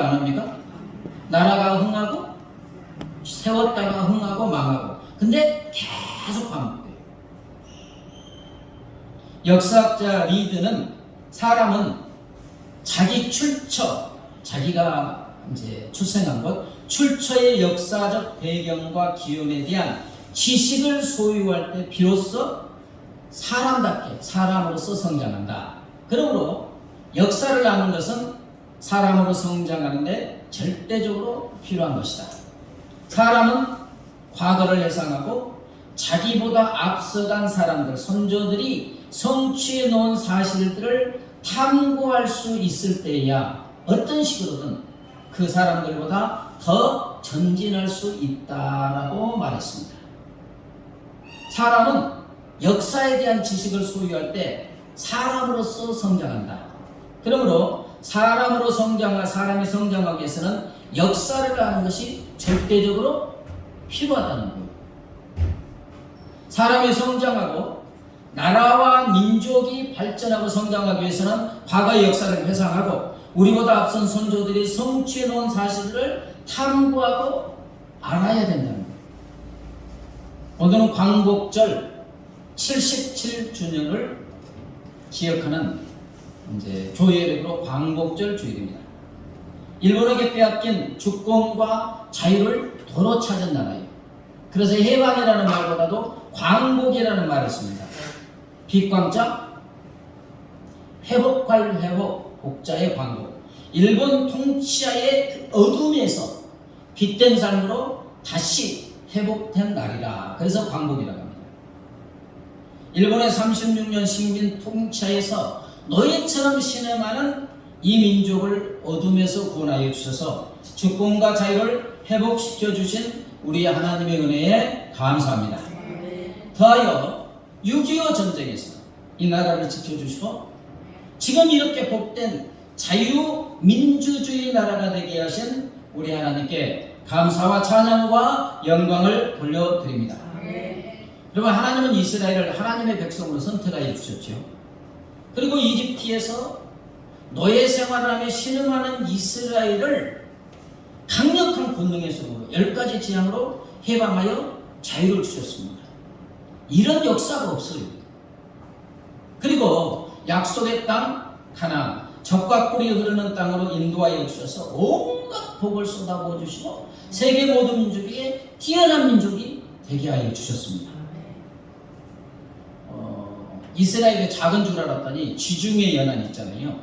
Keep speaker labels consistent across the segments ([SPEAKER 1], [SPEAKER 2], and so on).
[SPEAKER 1] 합니까? 안 합니까? 나라가 흥하고 세웠다가 흥하고 망하고. 근데 계속 반복돼요. 역사학자 리드는 사람은 자기 출처, 자기가 이제 출생한 것, 출처의 역사적 배경과 기원에 대한 지식을 소유할 때 비로소 사람답게 사람으로서 성장한다. 그러므로 역사를 아는 것은 사람으로 성장하는데 절대적으로 필요한 것이다. 사람은 과거를 회상하고 자기보다 앞서간 사람들, 선조들이 성취해 놓은 사실들을 탐구할 수 있을 때야 어떤 식으로든 그 사람들보다 더 전진할 수 있다라고 말했습니다. 사람은 역사에 대한 지식을 소유할 때 사람으로서 성장한다. 그러므로 사람으로 사람이 성장하기 위해서는 역사를 아는 것이 절대적으로 필요하다는 거예요. 사람이 성장하고 나라와 민족이 발전하고 성장하기 위해서는 과거의 역사를 회상하고 우리보다 앞선 선조들이 성취해 놓은 사실을 탐구하고 알아야 된다는 거예요. 오늘은 광복절 77주년을 기억하는 이제 조회력으로 광복절 주일입니다. 일본에게 빼앗긴 주권과 자유를 도로 찾은 나라예요. 그래서 해방이라는 말보다도 광복이라는 말을 씁니다. 빛광자, 회복할 회복, 복자의 광복. 일본 통치하의 어둠에서 빛된 삶으로 다시 회복된 날이라. 그래서 광복이라고 합니다. 일본의 36년 식민 통치하에서 노예처럼 신음하는 이 민족을 어둠에서 구원하여 주셔서 주권과 자유를 회복시켜 주신 우리 하나님의 은혜에 감사합니다. 더하여 6.25 전쟁에서 이 나라를 지켜주시고 지금 이렇게 복된 자유민주주의 나라가 되게 하신 우리 하나님께 감사와 찬양과 영광을 돌려드립니다. 여러분, 하나님은 이스라엘을 하나님의 백성으로 선택하여 주셨죠. 그리고 이집트에서 노예 생활을 하며 신음하는 이스라엘을 강력한 권능의 속으로 10가지 재앙으로 해방하여 자유를 주셨습니다. 이런 역사가 없어요. 그리고 약속의 땅 가나안, 젖과 꿀이 흐르는 땅으로 인도하여 주셔서 온갖 복을 쏟아부어 주시고 세계 모든 민족에게 뛰어난 민족이 되게 하여 주셨습니다. 이스라엘의 작은 줄 알았더니 지중해 연안이 있잖아요.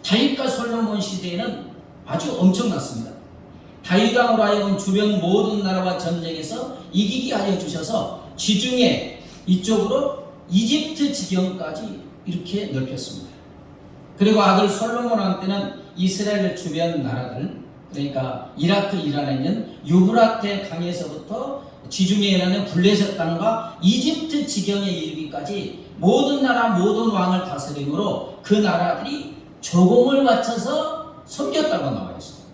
[SPEAKER 1] 다윗과 솔로몬 시대에는 아주 엄청났습니다. 다윗 왕으로 하여금 주변 모든 나라와 전쟁에서 이기게 하여 주셔서 지중해 이쪽으로 이집트 지경까지 이렇게 넓혔습니다. 그리고 아들 솔로몬 왕 때는 이스라엘 주변 나라들, 그러니까 이라크, 이란에 있는 유브라테 강에서부터 지중해에 있는 블레셋 땅과 이집트 지경에 이르기까지 모든 나라 모든 왕을 다스림으로 그 나라들이 조공을 바쳐서 섬겼다고 나와 있어요.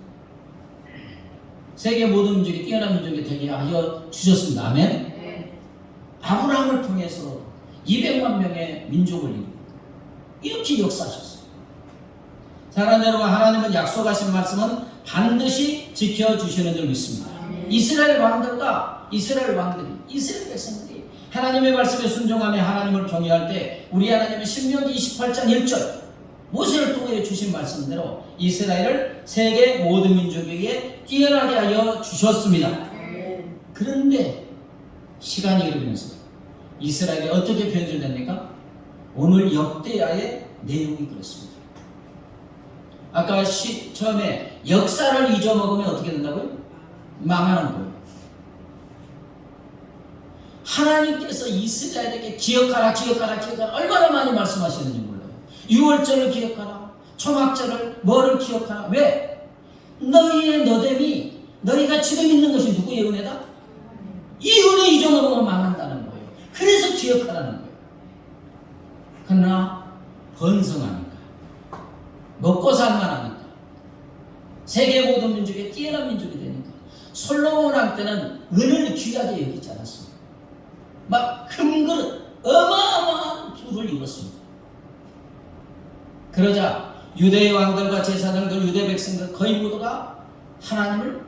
[SPEAKER 1] 세계 모든 민족이 뛰어난 민족이 되게 하여 주셨습니다. 아멘. 아브라함을 통해서 200만 명의 민족을 이루고 이렇게 역사하셨어요. 사랑하는 여러분, 하나님은 약속하신 말씀은 반드시 지켜주시는 줄 믿습니다. 이스라엘 왕들이 이스라엘 백성들이 하나님의 말씀에 순종하며 하나님을 경외할 때 우리 하나님은 신명기 28장 1절 모세를 통해 주신 말씀대로 이스라엘을 세계 모든 민족에게 뛰어나게 하여 주셨습니다. 그런데 시간이 흐르면서 이스라엘이 어떻게 변질됩니까? 오늘 역대하의 내용이 그렇습니다. 아까 처음에 역사를 잊어먹으면 어떻게 된다고요? 망하는 거예요. 하나님께서 이스라엘에게 기억하라 얼마나 많이 말씀하시는지 몰라요. 유월절을 기억하라, 초막절을 뭐를 기억하라. 왜? 너희의 너됨이 너희가 지금 있는 것이 누구의 은혜다? 이 은혜 잊어먹으면 망한다는 거예요. 그래서 기억하라는 거예요. 그러나 번성하니까, 먹고 살만하니까, 세계 모든 민족의 뛰어난 민족이 되니까 솔로몬 왕 때는 은을 귀하게 여기지 않았습니다. 막 금그릇 어마어마한 부를 입었습니다. 그러자 유대의 왕들과 제사장들, 유대 백성들 거의 모두가 하나님을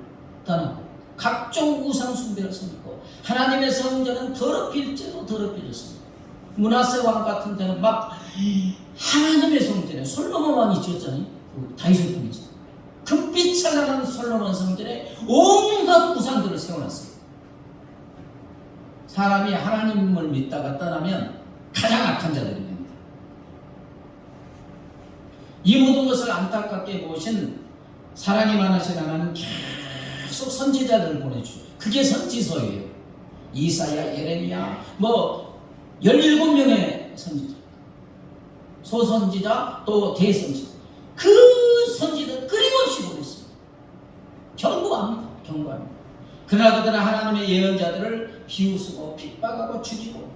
[SPEAKER 1] 떠나고 각종 우상 숭배를 섬기고 하나님의 성전은 더럽힐지도 더럽혀졌습니다. 므낫세 왕 같은 데는 막 하나님의 성전에 솔로몬 왕이 지었잖아요. 그 다윗의 꿈이지. 금빛 찬란한 솔로몬 성전에 온갖 우상들을 세워놨어요. 사람이 하나님을 믿다가 떠나면 가장 악한 자들이 됩니다. 이 모든 것을 안타깝게 보신 사랑이 많으신 하나님은 계속 선지자들을 보내주죠. 그게 선지서예요. 이사야, 예레미야, 17명의 선지자, 소선지자, 또 대선지자. 그 선지자 끊임없이 보냈습니다. 경고합니다. 그러나 그들은 하나님의 예언자들을 비웃고 핍박하고 죽이고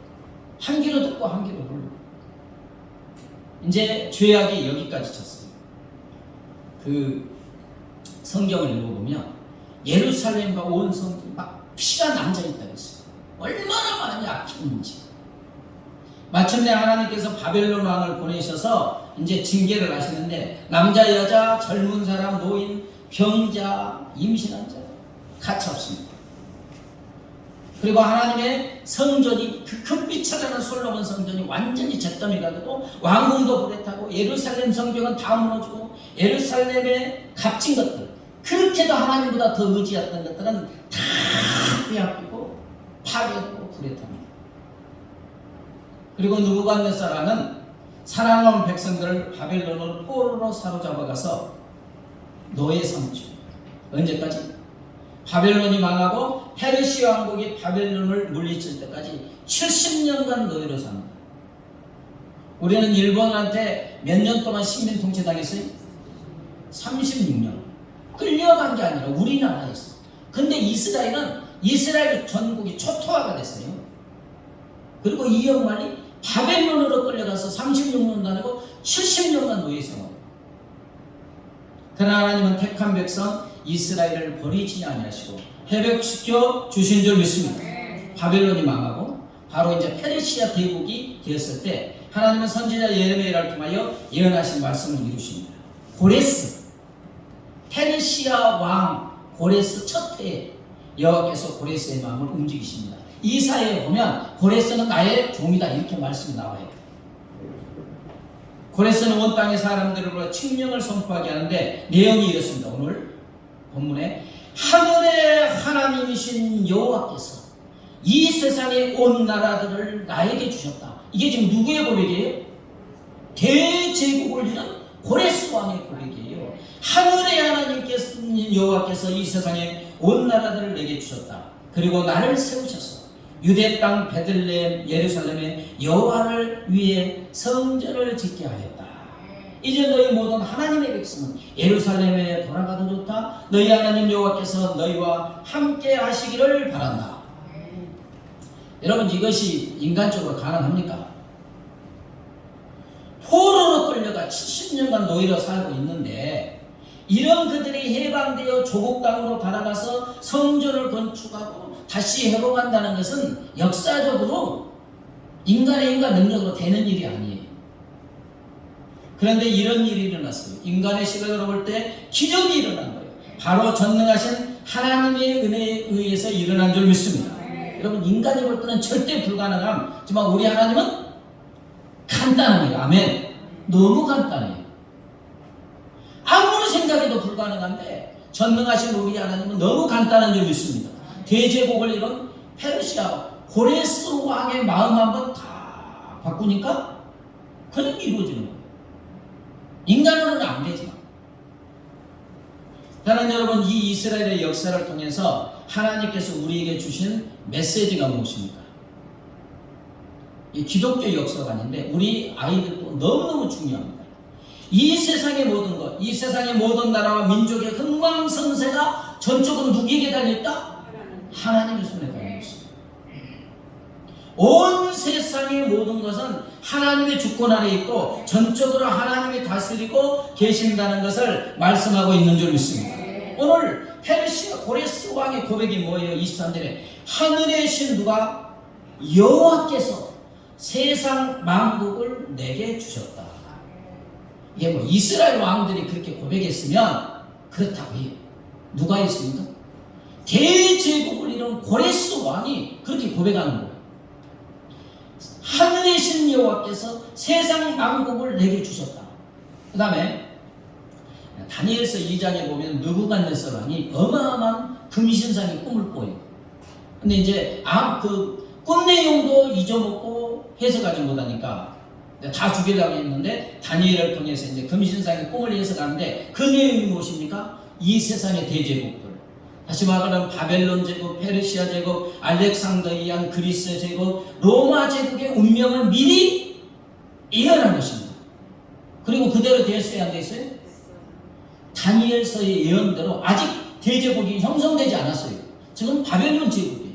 [SPEAKER 1] 한 귀로 듣고 한 귀로 모르고 이제 죄악이 여기까지 찼어요. 그 성경을 읽어보면 예루살렘과 온 성전이 막 피가 남자있다고 했어요. 얼마나 많이 악했는지. 마침내 하나님께서 바벨론 왕을 보내셔서 이제 징계를 하시는데 남자, 여자, 젊은 사람, 노인, 병자, 임신한 자 가차없습니다. 그리고 하나님의 성전이 그 금빛 찬란한 솔로몬 성전이 완전히 잿더미가 되고 왕궁도 불에 타고 예루살렘 성벽은 다 무너지고 예루살렘에 값진 것들 그렇게도 하나님보다 더 의지했던 것들은 다 빼앗기고 파괴되고 불에 탑니다. 그리고 느부갓네살은 사랑하는 백성들을 바벨론으로 포로로 사로잡아가서 노예 삼죠. 언제까지? 바벨론이 망하고 페르시아 왕국이 바벨론을 물리칠 때까지 70년간 노예로 삽니다. 우리는 일본한테 몇 년 동안 식민 통치 당했어요? 36년. 끌려간 게 아니라 우리나라에서. 근데 이스라엘 전국이 초토화가 됐어요. 그리고 이 양반이 바벨론으로 끌려가서 36년도 아니고 70년간 노예 생활. 그러나 하나님은 택한 백성 이스라엘을 버리지 아니하시고 회복시켜 주신 줄 믿습니다. 바벨론이 망하고 바로 이제 페르시아 대국이 되었을 때 하나님은 선지자 예레미야를 통하여 예언하신 말씀을 이루십니다. 고레스, 페르시아 왕 고레스 첫 해에 여호와께서 고레스의 마음을 움직이십니다. 이사야에 보면 고레스는 나의 종이다 이렇게 말씀이 나와요. 고레스는 온 땅의 사람들을 불러 칙령을 선포하게 하는데 내용이 이렇습니다. 오늘 본문에 하늘의 하나님이신 여호와께서 이 세상의 온 나라들을 나에게 주셨다. 이게 지금 누구의 고백이에요? 대제국을 이룬 고레스 왕의 고백이에요. 하늘의 하나님께서 여호와께서 이 세상의 온 나라들을 내게 주셨다. 그리고 나를 세우셔서 유대 땅 베들레헴 예루살렘에 여호와를 위해 성전을 짓게 하였다. 이제 너희 모든 하나님의 백성은 예루살렘에 돌아가도 좋다. 너희 하나님 여호와께서 너희와 함께 하시기를 바란다. 여러분 이것이 인간적으로 가능합니까? 포로로 끌려가 70년간 노예로 살고 있는데 이런 그들이 해방되어 조국 땅으로 달아가서 성전을 건축하고 다시 회복한다는 것은 역사적으로 인간의 능력으로 되는 일이 아니에요. 그런데 이런 일이 일어났어요. 인간의 시각으로 볼 때 기적이 일어난 거예요. 바로 전능하신 하나님의 은혜에 의해서 일어난 줄 믿습니다. 여러분 인간이 볼 때는 절대 불가능하지만 우리 하나님은 간단합니다. 아멘. 너무 간단해요. 아무리 생각해도 불가능한데 전능하신 우리 하나님은 너무 간단한 줄 믿습니다. 대제국을 이룬 페르시아 고레스 왕의 마음 한번 다 바꾸니까 그냥 이루어지는 거예요. 인간으로는 안 되지만. 다른 여러분 이 이스라엘의 역사를 통해서 하나님께서 우리에게 주신 메시지가 무엇입니까? 이 기독교 역사관인데 우리 아이들도 너무너무 중요합니다. 이 세상의 모든 것, 이 세상의 모든 나라와 민족의 흥망성쇠가 전적으로 누구에게 달려있다? 하나님의 손에 달려있습니다. 온 세상의 모든 것은 하나님의 주권 아래 있고 전적으로 하나님이 다스리고 계신다는 것을 말씀하고 있는 줄 믿습니다. 오늘 페르시아 고레스 왕의 고백이 뭐예요? 23절에 하늘의 신 누가? 여호와께서 세상 만국을 내게 주셨다. 이게 뭐 이스라엘 왕들이 그렇게 고백했으면 그렇다고 해요. 누가 했습니까? 대제국을 이룬 고레스 왕이 그렇게 고백하는 거예요. 하늘의 신 여호와께서 세상 만국을 내게 주셨다. 그 다음에 다니엘서 2장에 보면 느부갓네살 왕이 어마어마한 금신상의 꿈을 꿔요. 근데 이제 그 꿈 내용도 잊어먹고 해석하지 못하니까 다 죽이려고 했는데 다니엘을 통해서 이제 금신상의 꿈을 해석하는데 그 내용이 무엇입니까? 이 세상의 대제국들, 다시 말하면 바벨론 제국, 페르시아 제국, 알렉산더이안 그리스 제국, 로마 제국의 운명을 미리 예언한 것입니다. 그리고 그대로 됐어요, 안 됐어요? 다니엘서의 예언대로 아직 대제국이 형성되지 않았어요. 지금 바벨론 제국이에요.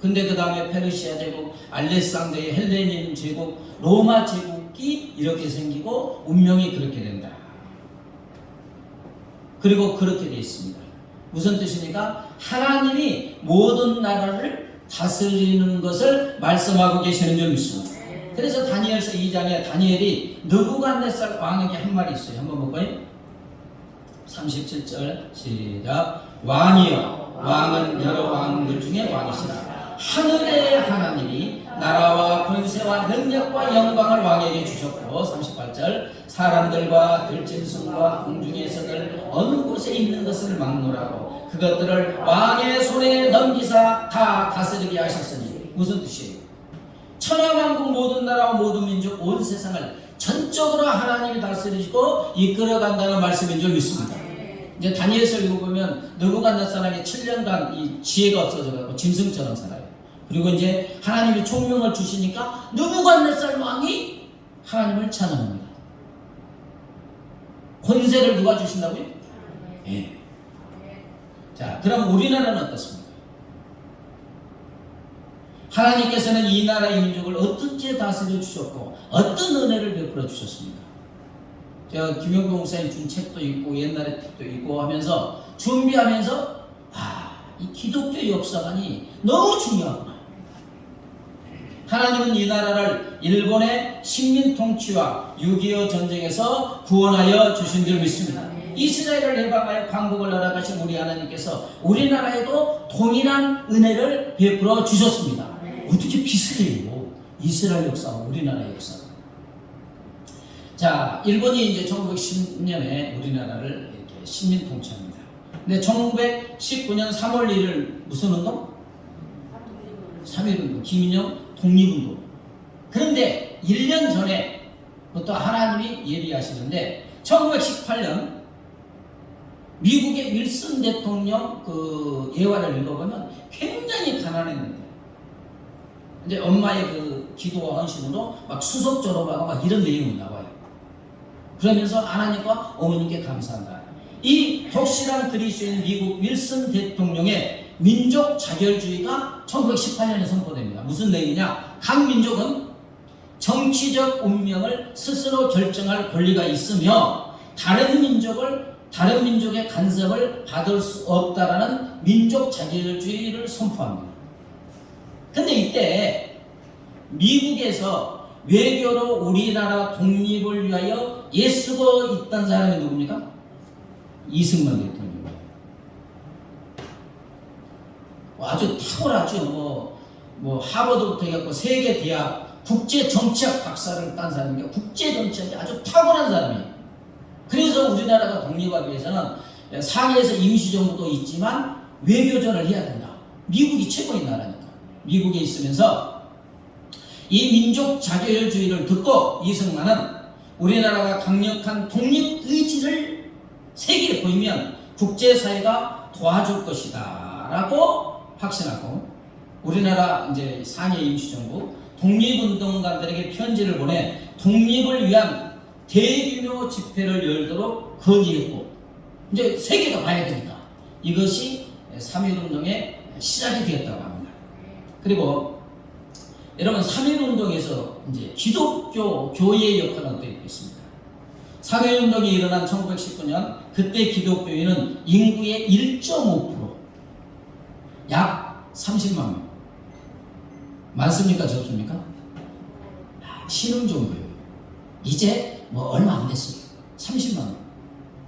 [SPEAKER 1] 근데 그 다음에 페르시아 제국, 알렉산더의 헬레닌 제국, 로마 제국이 이렇게 생기고 운명이 그렇게 된다. 그리고 그렇게 되어 있습니다. 무슨 뜻입니까? 하나님이 모든 나라를 다스리는 것을 말씀하고 계시는 줄 믿습니다. 그래서 다니엘서 2장에 다니엘이 느부갓네살 왕에게 한 말이 있어요. 한번 볼까요? 37절 시작. 왕이여, 왕은 여러 왕들 중에 왕이시라. 하늘의 하나님이 나라와 권세와 능력과 영광을 왕에게 주셨고, 38절 사람들과 들짐승과 공중에서들 어느 곳에 있는 것을 막노라고 그것들을 왕의 손에 넘기사 다 다스리게 하셨으니. 무슨 뜻이에요? 천하만국 모든 나라와 모든 민족 온 세상을 전적으로 하나님이 다스리시고 이끌어간다는 말씀인 줄 믿습니다. 이제 다니엘서 읽어보면 느부갓네살에게 7년간 이 지혜가 없어져가지고 짐승처럼 살아요. 그리고 이제 하나님이 총명을 주시니까 느부갓네살 왕이 하나님을 찬양합니다. 권세를 누가 주신다고요? 예. 자, 그럼 우리나라는 어떻습니까? 하나님께서는 이 나라의 민족을 어떻게 다스려 주셨고 어떤 은혜를 베풀어 주셨습니까? 제가 김영동 목사님 준 책도 있고 옛날의 책도 있고 하면서 준비하면서 이 기독교 역사관이 너무 중요하구나. 하나님은 이 나라를 일본의 식민 통치와 6.25 전쟁에서 구원하여 주신 줄 믿습니다. 이스라엘을 해방하여 광복을 나라가신 우리 하나님께서 우리나라에도 동일한 은혜를 베풀어 주셨습니다. 어떻게 비슷해요? 이스라엘 역사와 우리나라의 역사가. 자, 일본이 이제 1910년에 우리나라를 이렇게 식민 통치합니다. 근데 1919년 3월 1일 무슨 운동? 3.1운동, 김인영 독립운동. 그런데 1년 전에부터 하나님이 예비하시는데 1918년 미국의 윌슨 대통령 그 예화를 읽어보면 굉장히 가난했는데 이제 엄마의 그 기도와 헌신으로 막 수석 졸업하고 막 이런 내용이 나와요. 그러면서 하나님과 어머니께 감사한다. 이 독실한 그리스도인 미국 윌슨 대통령의 민족 자결주의가 1918년에 선포됩니다. 무슨 내용이냐? 각 민족은 정치적 운명을 스스로 결정할 권리가 있으며 다른 민족의 간섭을 받을 수 없다라는 민족 자결주의를 선포합니다. 근데 이때 미국에서 외교로 우리나라 독립을 위하여 애쓰고 있던 사람이 누굽니까? 이승만 대통령입니다. 아주 탁월하죠. 뭐 하버드부터 해갖고 세계 대학 국제 정치학 박사를 딴 사람이니까 국제 정치학이 아주 탁월한 사람이에요. 그래서 우리나라가 독립하기 위해서는 상해에서 임시정부도 있지만 외교전을 해야 된다. 미국이 최고인 나라니까. 미국에 있으면서 이 민족 자결주의를 듣고 이승만은 우리나라가 강력한 독립 의지를 세계에 보이면 국제사회가 도와줄 것이다 라고 확신하고 우리나라 이제 상해 임시정부 독립운동가들에게 편지를 보내 독립을 위한 대규모 집회를 열도록 건의했고 이제 세계가 봐야 되니까 이것이 3.1운동의 시작이 되었다고 합니다. 그리고 여러분 3.1운동에서 이제 기독교 교회의 역할은 어떻게 되겠습니까? 3.1운동이 일어난 1919년 그때 기독교인은 인구의 1.5% 약 30만 명. 많습니까? 적습니까? 신흥 종교예요. 이제 뭐 얼마 안 됐습니다. 30만 원.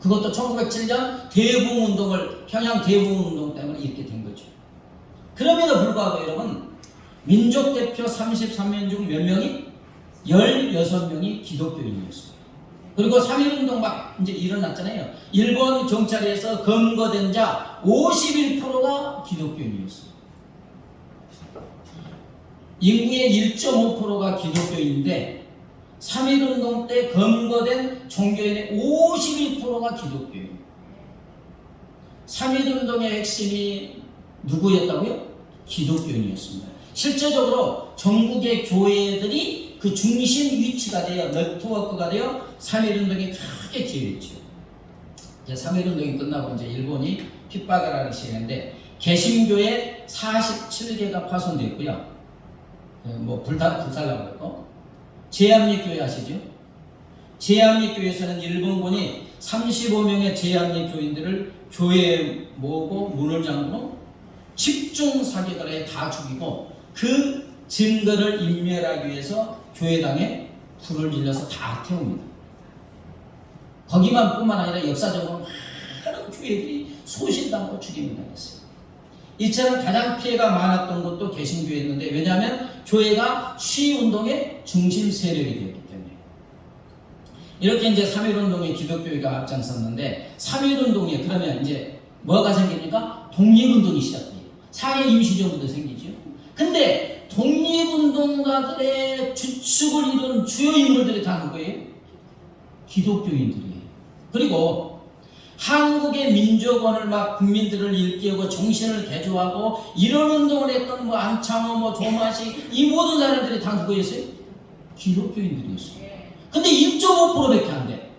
[SPEAKER 1] 그것도 1907년 대붕운동을, 평양 대붕운동 때문에 이렇게 된 거죠. 그럼에도 불구하고 여러분, 민족대표 33명 중 몇 명이? 16명이 기독교인이었어요. 그리고 3.1운동 막 이제 일어났잖아요. 일본 경찰에서 검거된 자 51%가 기독교인이었어요. 인구의 1.5%가 기독교인인데 3.1운동 때 검거된 종교인의 51%가 기독교인. 3.1운동의 핵심이 누구였다고요? 기독교인이었습니다. 실제적으로 전국의 교회들이 그 중심 위치가 되어 네트워크가 되어 3.1운동이 크게 기여했죠. 3.1운동이 끝나고 이제 일본이 핍박을 하기 시작했는데 개신교회 47개가 파손됐고요. 뭐 불살라고 그랬고, 제암리교회 아시죠? 제암리교회에서는 일본군이 35명의 제암리 교인들을 교회에 모으고 문을 잠그고 집중 사격을 해 다 죽이고, 그 증거를 인멸하기 위해서 교회당에 불을 질러서 다 태웁니다. 거기만 뿐만 아니라 역사적으로 많은 교회들이 소신당하고 죽임을 당했어요. 이처럼 가장 피해가 많았던 것도 개신교회였는데, 왜냐하면 교회가 시운동의 중심 세력이 되었기 때문에. 이렇게 이제 3.1운동에 기독교회가 앞장섰는데, 3.1운동에 그러면 이제 뭐가 생깁니까? 독립운동이 시작돼요. 사회 임시정부도 생기죠. 근데 독립운동가들의 주축을 이룬 주요 인물들이 다 누구예요? 기독교인들이에요. 그리고 한국의 민족원을 막 국민들을 일깨우고 정신을 개조하고 이런 운동을 했던 뭐 안창호, 뭐 조마식, 이 모든 사람들이 다 누구였어요? 기독교인들이었어요. 근데 1.5%밖에 안 돼.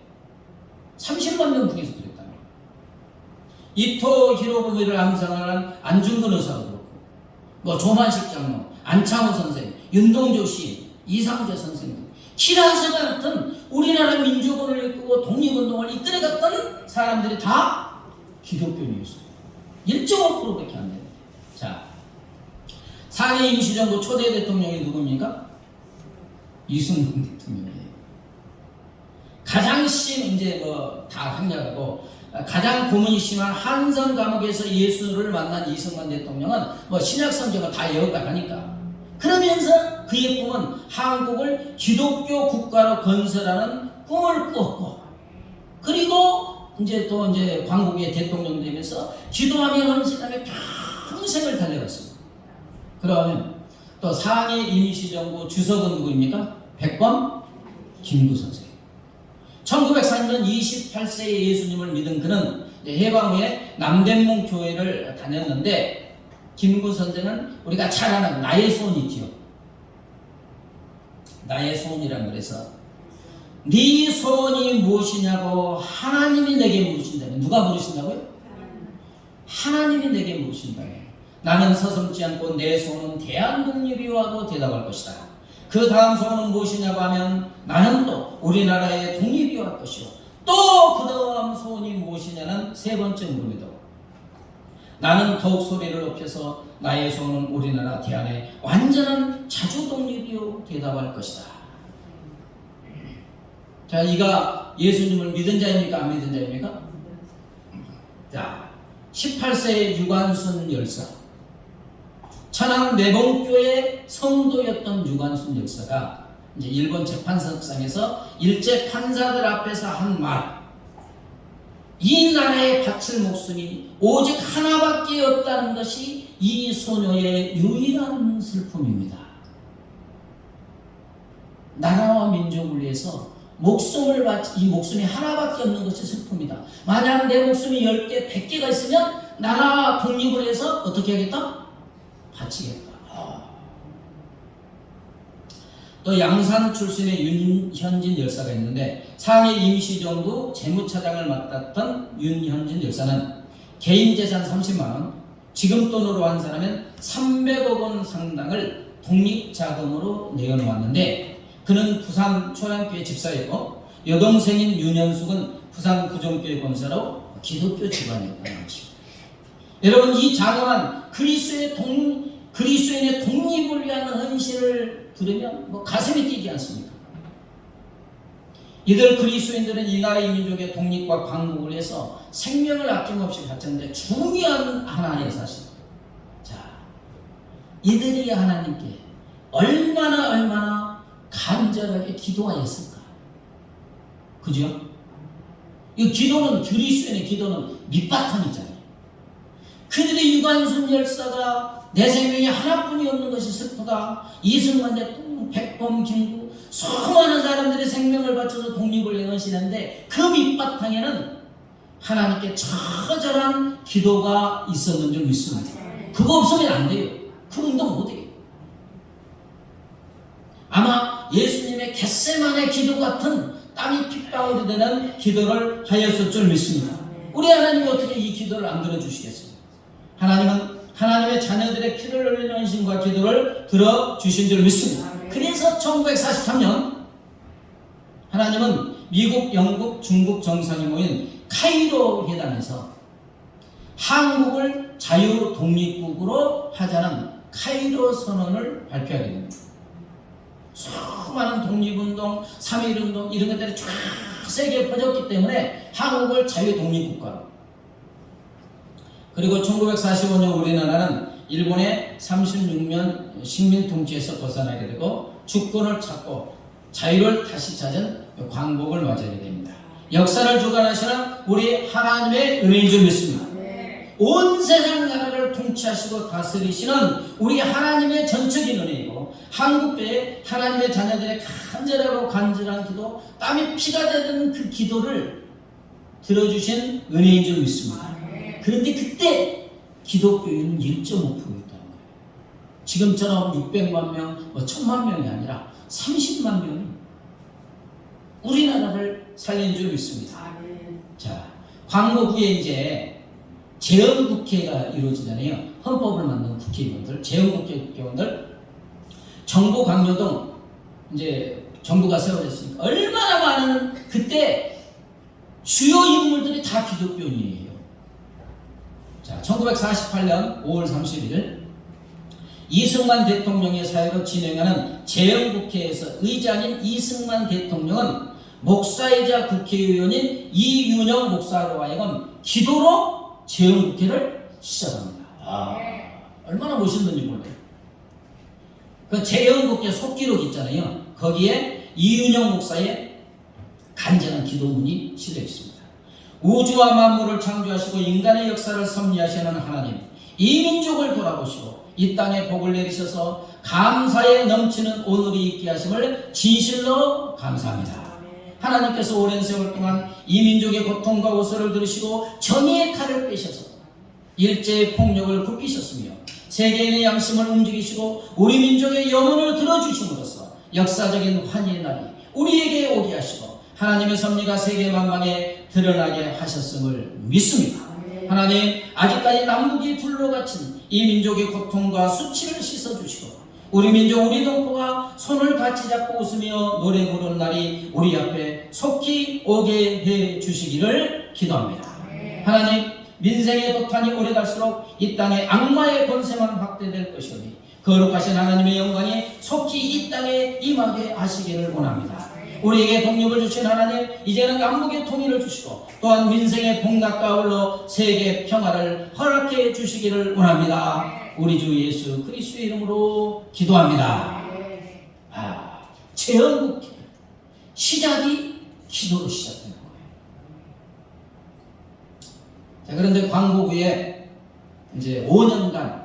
[SPEAKER 1] 30만 명 중에서 그랬다. 이토 히로부미를 암살한 안중근 의사도 그렇고, 뭐 조만식 장로, 안창호 선생, 윤동조 씨, 이상재 선생님, 키라스 같은 우리나라 민족원을 이끌고 독립운동을 이끌어갔던 사람들이 다 기독교인이었어요. 1.5%밖에 안 돼요. 자, 상해 임시정부 초대 대통령이 누굽니까? 이승만 대통령이에요. 가장 이제 뭐 다 생략하고, 가장 고문이 심한 한성 감옥에서 예수를 만난 이승만 대통령은 뭐 신약 성경을 다 외웠다 하니까, 그러면서 그의 꿈은 한국을 기독교 국가로 건설하는 꿈을 꾸었고, 그리고 이제 또 이제 광복의 대통령 되면서 기도하며 헌신하며 평생을 달려갔습니다. 그러면 또 상해 임시정부 주석은 누구입니까? 백범 김구 선생. 1904년 28세의 예수님을 믿은 그는 해방 후에 남대문 교회를 다녔는데, 김구 선생은 우리가 잘 아는 나의 소원이지요. 나의 소원이란 그래서 네 소원이 무엇이냐고 하나님이 내게 물으신다면, 누가 물으신다고요? 하나님이 내게 물으신다면 나는 서슴지 않고 내 소원은 대한독립이라고 대답할 것이다. 그 다음 소원은 무엇이냐고 하면 나는 또 우리나라의 독립이 할 것이요. 또 그 다음 소원이 무엇이냐는 세 번째 물음이다. 나는 더욱 소리를 높여서 나의 소원은 우리나라 대한의 완전한 자주 독립이요 대답할 것이다. 자, 이가 예수님을 믿은 자입니까? 안 믿은 자입니까? 자, 18세의 유관순 열사, 천안 매봉교의 성도였던 유관순 열사가 이제 일본 재판석상에서 일제 판사들 앞에서 한 말, 이 나라에 바칠 목숨이 오직 하나밖에 없다는 것이 이 소녀의 유일한 슬픔입니다. 나라와 민족을 위해서 목숨을 바치, 이 목숨이 하나밖에 없는 것이 슬픔이다. 만약 내 목숨이 10개, 100개가 있으면 나라 독립을 해서 어떻게 하겠다? 바치겠다. 또 양산 출신의 윤현진 열사가 있는데, 상해 임시정부 재무차장을 맡았던 윤현진 열사는 개인 재산 30만원, 지금 돈으로 환산하면 300억 원 상당을 독립자금으로 내어놓았는데, 그는 부산 초량교회 집사였고, 여동생인 윤현숙은 부산 구정교회 권사로 기독교 집안이었다는 것입니다. 여러분, 이 자그마한 그리스도인의 독립을 위한 헌신을 들으면 뭐 가슴이 뛰지 않습니까? 이들 그리스도인들은 이 나라 이 민족의 독립과 광복을 위해서 생명을 아낌없이 바쳤는데 중요한 하나의 사실. 자, 이들이 하나님께 얼마나 간절하게 기도하였을까? 그죠? 이 기도는, 그리스도인의 기도는 밑바탕이잖아요. 그들의 유관순 열사가 내 생명에 하나뿐이 없는 것이 슬프다. 이승만 대통령, 백범, 김구 수많은 사람들의 생명을 바쳐서 독립을 해내시는데 그 밑바탕에는 하나님께 처절한 기도가 있었는 줄 믿습니다. 그거 없으면 안 돼요. 그 운동 못 해요. 아마 예수님의 겟세마네 기도 같은 땀이 핏방울이 되는 기도를 하였을 줄 믿습니다. 우리 하나님이 어떻게 이 기도를 안 들어주시겠어요? 하나님은 하나님의 자녀들의 피를 흘리는 헌신과 기도를 들어주신 줄 믿습니다. 그래서 1943년 하나님은 미국, 영국, 중국 정상이 모인 카이로 회담에서 한국을 자유 독립국으로 하자는 카이로 선언을 발표하게 됩니다. 수많은 독립운동, 3.1운동 이런 것들이 쫙 세계에 퍼졌기 때문에 한국을 자유 독립국가로. 그리고 1945년 우리나라는 일본의 36년 식민 통치에서 벗어나게 되고 주권을 찾고 자유를 다시 찾은 광복을 맞이하게 됩니다. 역사를 주관하시는 우리 하나님의 은혜인 줄 믿습니다. 온 세상 나라를 통치하시고 다스리시는 우리 하나님의 전적인 은혜이고 한국교회 하나님의 자녀들의 간절하고 간절한 기도, 땀이 피가 되는 그 기도를 들어주신 은혜인 줄 믿습니다. 그런데 그때 기독교인은 1.5%였다는 거예요. 지금처럼 600만 명, 1000만 명이 아니라 30만 명이 우리나라를 살린 줄 믿습니다. 자, 광복 후에 이제 재헌국회가 이루어지잖아요. 헌법을 만든 국회의원들, 재헌국회 국회의원들, 정부 강요동 이제 정부가 세워졌으니까 얼마나 많은 그때 주요 인물들이 다 기독교인이에요. 자, 1948년 5월 30일 이승만 대통령의 사회로 진행하는 재헌국회에서 의장인 이승만 대통령은 목사이자 국회의원인 이윤영 목사로 하여금 기도로 재헌국회를 시작합니다. 얼마나 멋있는지 몰라요. 그 재헌국회 속기록 있잖아요. 거기에 이윤영 목사의 간절한 기도문이 실려 있습니다. 우주와 만물을 창조하시고 인간의 역사를 섭리하시는 하나님, 이 민족을 돌아보시고 이 땅에 복을 내리셔서 감사에 넘치는 오늘이 있게 하심을 진실로 감사합니다. 하나님께서 오랜 세월 동안 이 민족의 고통과 고소를 들으시고 정의의 칼을 빼셔서 일제의 폭력을 굽히셨으며 세계인의 양심을 움직이시고 우리 민족의 영혼을 들어주심으로써 역사적인 환희의 날이 우리에게 오게 하시고 하나님의 섭리가 세계 만방에 드러나게 하셨음을 믿습니다. 하나님, 아직까지 남북이 둘러갇힌 이 민족의 고통과 수치를 씻어주시고 우리 민족, 우리 동포가 손을 같이 잡고 웃으며 노래 부르는 날이 우리 앞에 속히 오게 해 주시기를 기도합니다. 하나님, 민생의 도탄이 오래갈수록 이 땅에 악마의 권세만 확대될 것이오니 거룩하신 하나님의 영광이 속히 이 땅에 임하게 하시기를 원합니다. 우리에게 독립을 주신 하나님, 이제는 남북의 통일을 주시고 또한 민생의 복락과 아울러 세계 평화를 허락해 주시기를 원합니다. 우리 주 예수 그리스도의 이름으로 기도합니다. 재헌국회 시작이 기도로 시작되는 거예요. 자, 그런데 광복 후에 이제 5년간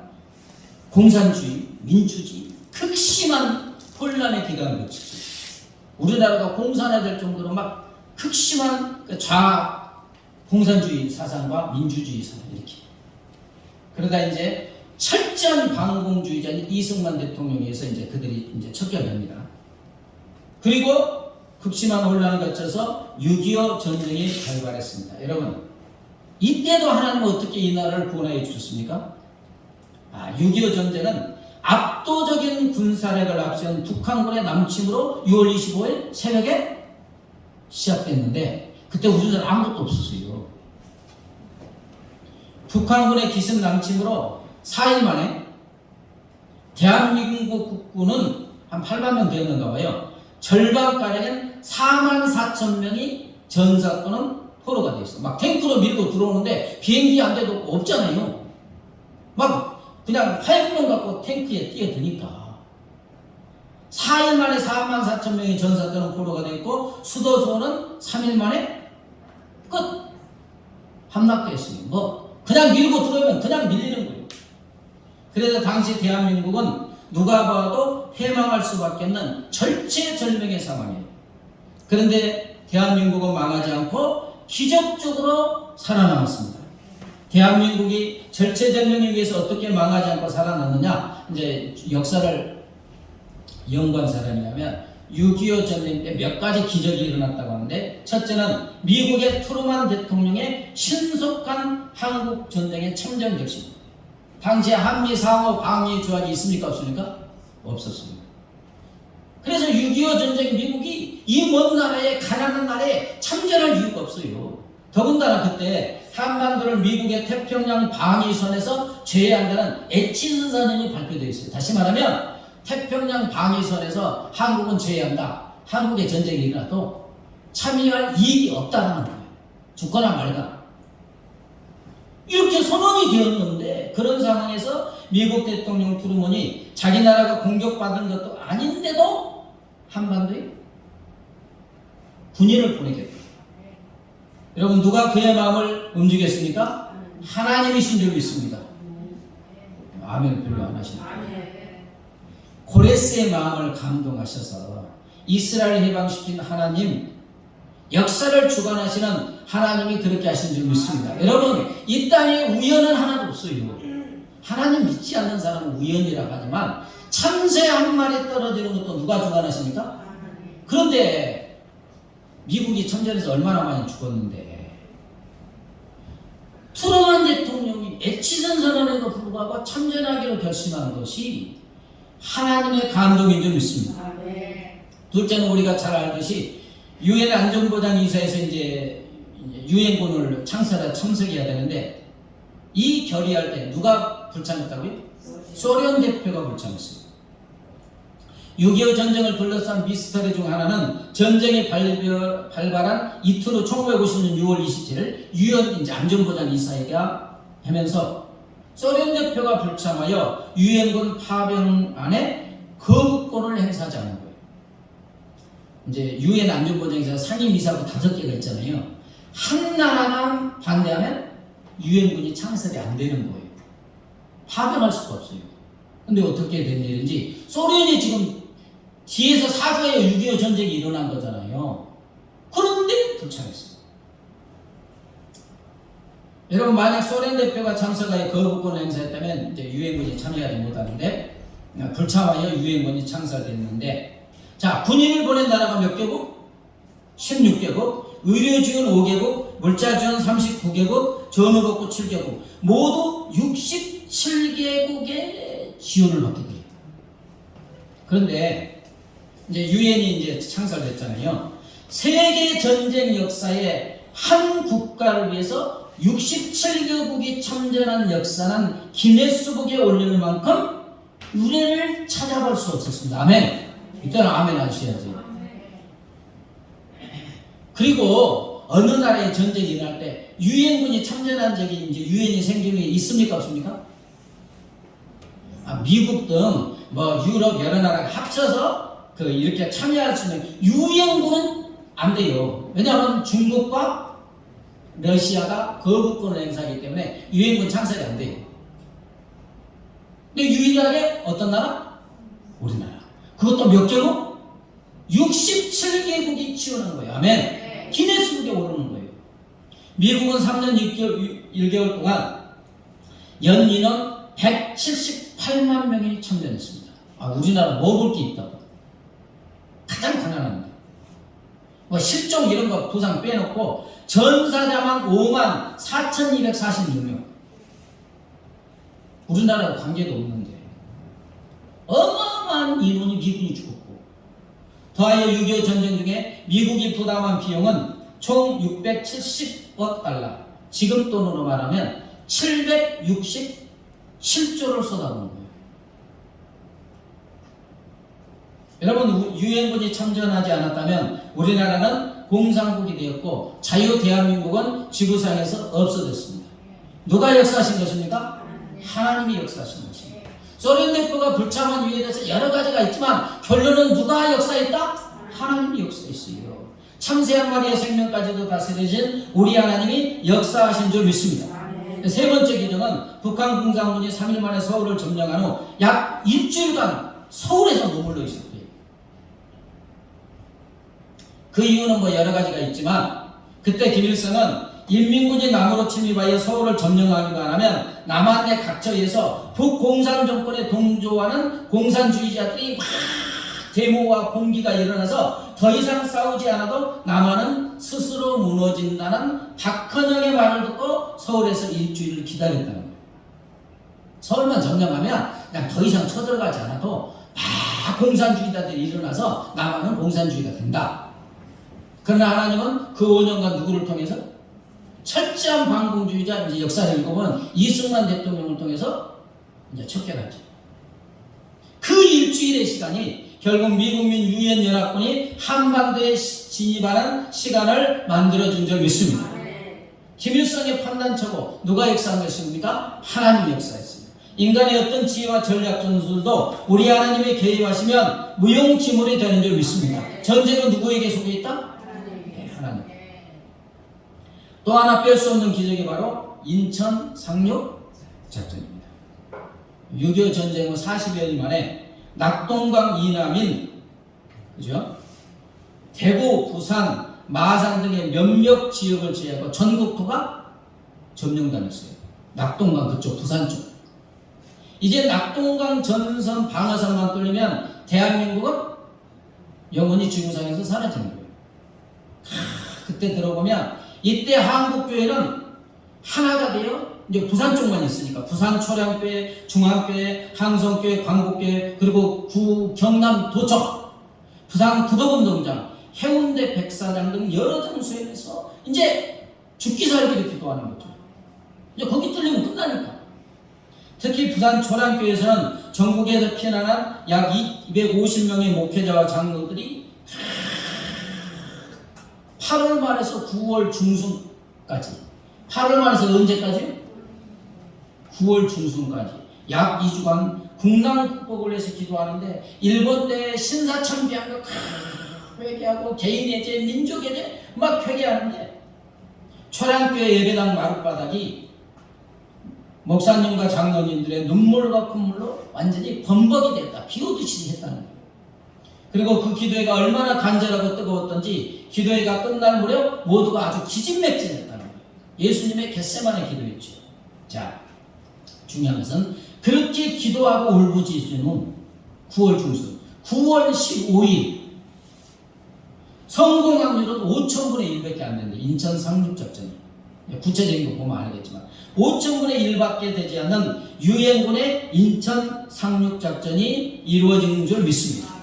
[SPEAKER 1] 공산주의, 민주주의, 극심한 혼란의 기간을 거치죠. 우리나라가 공산화될 정도로 막 극심한 공산주의 사상과 민주주의 사상 이렇게. 그러다 이제 철저한 반공주의자인 이승만 대통령에 의해서 이제 그들이 이제 척결됩니다. 그리고 극심한 혼란을 거쳐서 6.25 전쟁이 발발했습니다. 여러분, 이때도 하나님은 어떻게 이 나라를 구원해 주셨습니까? 6.25 전쟁은 압도적인 군사력을 앞세운 북한군의 남침으로 6월 25일 새벽에 시작됐는데 그때 우리나라 아무것도 없었어요. 북한군의 기습 남침으로 4일 만에 대한민국 국군은 한 8만 명 되었는가 봐요. 절반가량은 44,000명이 전사 또는 포로가 되어 있어. 막 탱크로 밀고 들어오는데 비행기 안 돼도 없잖아요. 막 그냥 화약병 갖고 탱크에 뛰어드니까. 4일 만에 44,000명이 전사 또는 포로가 되어 있고 수도수호는 3일 만에 끝. 함락되었어요. 뭐 그냥 밀고 들어오면 그냥 밀리는 거예요. 그래서 당시 대한민국은 누가 봐도 해망할 수밖에 없는 절체절명의 상황이에요. 그런데 대한민국은 망하지 않고 기적적으로 살아남았습니다. 대한민국이 절체절명에 의해서 어떻게 망하지 않고 살아남느냐, 이제 역사를 연구한 사람이라면 6.25 전쟁 때 몇 가지 기적이 일어났다고 하는데, 첫째는 미국의 트루만 대통령의 신속한 한국 전쟁에 참전 격입니다. 당시에 한미 상호 방위 조약이 있습니까 없습니까? 없었습니다. 그래서 6.25 전쟁 미국이 이 먼 나라에 가난한 나라에 참전할 이유가 없어요. 더군다나 그때 한반도를 미국의 태평양 방위선에서 제외한다는 에치슨선언이 발표되어 있어요. 다시 말하면 태평양 방위선에서 한국은 제외한다. 한국의 전쟁이 일어나도 참여할 이익이 없다는 거예요. 죽거나 말거나. 이렇게 선언이 되었는데, 그런 상황에서 미국 대통령 트루먼이 자기 나라가 공격받은 것도 아닌데도 한반도에 군인을 보내겠다. 여러분, 누가 그의 마음을 움직였습니까? 하나님이신 줄 믿습니다. 아멘 별로 안 하시네요. 고레스의 마음을 감동하셔서 이스라엘 해방시킨 하나님, 역사를 주관하시는 하나님이 그렇게 하신 줄 믿습니다. 여러분, 이 땅에 우연은 하나도 없어요. 하나님 믿지 않는 사람은 우연이라고 하지만 참새 한 마리 떨어지는 것도 누가 주관하십니까? 그런데 미국이 참전해서 얼마나 많이 죽었는데, 트루먼 대통령이 에치슨 선언에도 불구하고 참전하기로 결심한 것이 하나님의 감동인 줄 믿습니다. 둘째는 우리가 잘 알듯이 유엔 안전보장 이사에서 이제 유엔군을 창설해 참석해야 되는데, 이 결의할 때 누가 불참했다고요? 소련 대표가 불참했습니다. 6.25 전쟁을 둘러싼 미스터리 중 하나는 전쟁이 발발한 이틀 후 1950년 6월 27일 유엔 이제 안전보장 이사회가 하면서 소련 대표가 불참하여 유엔군 파병안에 거부권을 행사하지 않은 거예요. 이제 유엔 안전보장에서 상임이사부 5개가 있잖아요. 한 나라만 반대하면 유엔군이 창설이 안 되는 거예요. 파병할 수가 없어요. 근데 어떻게 된 일인지, 소련이 지금 뒤에서 사주하여 6.25 전쟁이 일어난 거잖아요. 그런데 불참했어요. 여러분, 만약 소련 대표가 참석하여 거부권을 행사했다면 이제 유엔군이 참여하지 못하는데, 불참하여 유엔군이 창설됐는데, 자, 군인을 보낸 나라가 몇 개국? 16개국, 의료 지원 5개국, 물자 지원 39개국, 전후복구 7개국, 모두 67개국의 지원을 받게 돼요. 그런데 이제 유엔이 이제 창설됐잖아요. 세계 전쟁 역사에 한 국가를 위해서 67개국이 참전한 역사는 기네스북에 올릴 만큼 유례를 찾아볼 수 없었습니다. 아멘. 이때는 아멘 하셔야지. 그리고 어느 나라의 전쟁이 일어날 때 유엔군이 참전한 적이 이제 유엔이 생긴 게 있습니까 없습니까? 미국 등 뭐 유럽 여러 나라가 합쳐서 이렇게 참여할 수 있는 유엔군은 안 돼요. 왜냐하면 중국과 러시아가 거부권을 행사하기 때문에 유엔군 창설이 안 돼요. 근데 유일하게 어떤 나라? 우리나라. 그것도 몇 개국? 67개국이 지원한 거예요. 아멘. 기네스북에 오르는 거예요. 미국은 3년 1개월 동안 연인원 178만 명이 참전했습니다. 우리나라 뭐 볼 게 있다고. 가장 가난합니다. 뭐 실종 이런 거 부상 빼놓고 전사자만 54,246명. 우리나라와 관계도 없는데 어마어마한 인원이 미군이 죽었고, 더하여 6.25 전쟁 중에 미국이 부담한 비용은 총 670억 달러, 지금 돈으로 말하면 767조를 쏟아부은 거예요. 여러분, 유엔군이 참전하지 않았다면 우리나라는 공산국이 되었고 자유 대한민국은 지구상에서 없어졌습니다. 누가 역사하신 것입니까? 하나님이 역사하신 것입니다. 소련 내포가 불참한 이유에 대해서 여러 가지가 있지만 결론은 누가 역사했다? 하나님이 역사했어요. 참새 한 마리의 생명까지도 다스리신 우리 하나님이 역사하신 줄 믿습니다. 세 번째 기적은 북한 공산군이 3일 만에 서울을 점령한 후 약 일주일간 서울에서 머물러 있었대요. 그 이유는 뭐 여러 가지가 있지만 그때 김일성은 인민군이 남으로 침입하여 서울을 점령하기만 하면 남한의 각처에서 북공산 정권에 동조하는 공산주의자들이 막 데모와 공기가 일어나서 더 이상 싸우지 않아도 남한은 스스로 무너진다는 박헌영의 말을 듣고 서울에서 일주일을 기다렸다는 거예요. 서울만 점령하면 그냥 더 이상 쳐들어가지 않아도 막 공산주의자들이 일어나서 남한은 공산주의가 된다. 그러나 하나님은 그 5년간 누구를 통해서? 철저한 반공주의자, 이제 역사를 읽어보면 이승만 대통령을 통해서 이제 척결하죠. 그 일주일의 시간이 결국 미국민 유엔연합군이 한반도에 진입하는 시간을 만들어준 줄 믿습니다. 김일성의 판단처고 누가 역사한 것입니까? 하나님이 역사했습니다. 인간의 어떤 지혜와 전략 전술도 우리 하나님이 개입하시면 무용지물이 되는 줄 믿습니다. 전쟁은 누구에게 속해 있다? 네, 하나님. 또 하나 뺄 수 없는 기적이 바로 인천 상륙 작전입니다. 6.25 전쟁 후 40여일 만에 낙동강 이남인, 그죠? 대구, 부산, 마산 등의 몇몇 지역을 제외하고 전국토가 점령당했어요. 낙동강 그쪽, 부산 쪽. 이제 낙동강 전선 방어선만 뚫리면 대한민국은 영원히 지구상에서 사라지는 거예요. 그때 들어보면 이때 한국교회는 하나가 돼요. 이제 부산 쪽만 있으니까 부산 초량교회, 중앙교회, 항성교회, 광복교회, 그리고 경남 도청, 부산 구덕운동장, 해운대 백사장 등 여러 장소에서 이제 죽기 살기를 기도하는 거죠. 이제 거기 뚫리면 끝나니까. 특히 부산 초량교회에서는 전국에서 피난한 약 250명의 목회자와 장로들이 8월 말에서 9월 중순까지, 8월 말에서 언제까지? 9월 중순까지 약 2주간 국난국복을 해서 기도하는데 일본 때 신사참배한 거 회개하고 개인예제, 민족예제 막 회개하는데 초량교회 예배당 마룻바닥이 목사님과 장로님들의 눈물과 콧물로 완전히 범벅이 됐다. 비 오듯이 했다는 거예요. 그리고 그 기도회가 얼마나 간절하고 뜨거웠던지 기도회가 끝날 무렵 모두가 아주 기진맥진했다는 거예요. 예수님의 겟세마네 기도였죠. 자, 중요한 것은 그렇게 기도하고 울부짖은 후 9월 중순, 9월 15일 성공 확률은 5,000분의 1밖에 안 되는데 인천 상륙작전이 구체적인 거 보면 알겠지만 5,000분의 1밖에 되지 않는 유엔군의 인천 상륙작전이 이루어진 줄 믿습니다.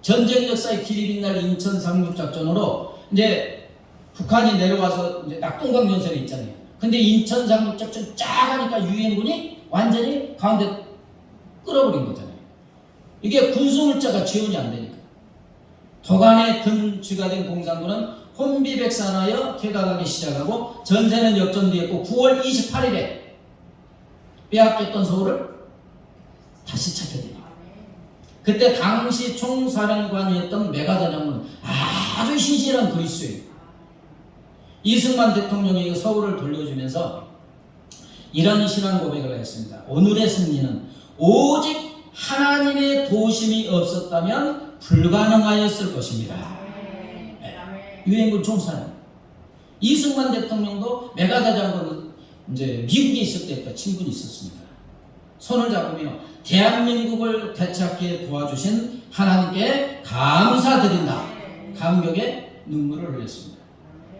[SPEAKER 1] 전쟁 역사의 길이 빛날 인천 상륙작전으로 이제 북한이 내려와서 이제 낙동강 전선에 있잖아요. 근데 인천 상륙작전 쫙 하니까 유엔군이 완전히 가운데 끌어버린 거잖아요. 이게 군수물자가 지원이 안 되니까. 도간에 등 쥐가 된 공산군은 혼비백산하여 퇴각하기 시작하고 전세는 역전되었고 9월 28일에 빼앗겼던 서울을 다시 찾게 됩니다. 그때 당시 총사령관이었던 메가더장은 아주 신실한 그리스도예요. 이승만 대통령이 서울을 돌려주면서 이런 신앙 고백을 했습니다. 오늘의 승리는 오직 하나님의 도심이 없었다면 불가능하였을 것입니다. 네. 유엔군 총사령 이승만 대통령도 메가더장은 이제 미국에 있을 때부터 친분이 있었습니다. 손을 잡으며 대한민국을 되찾게 도와주신 하나님께 감사드린다. 감격의 눈물을 흘렸습니다.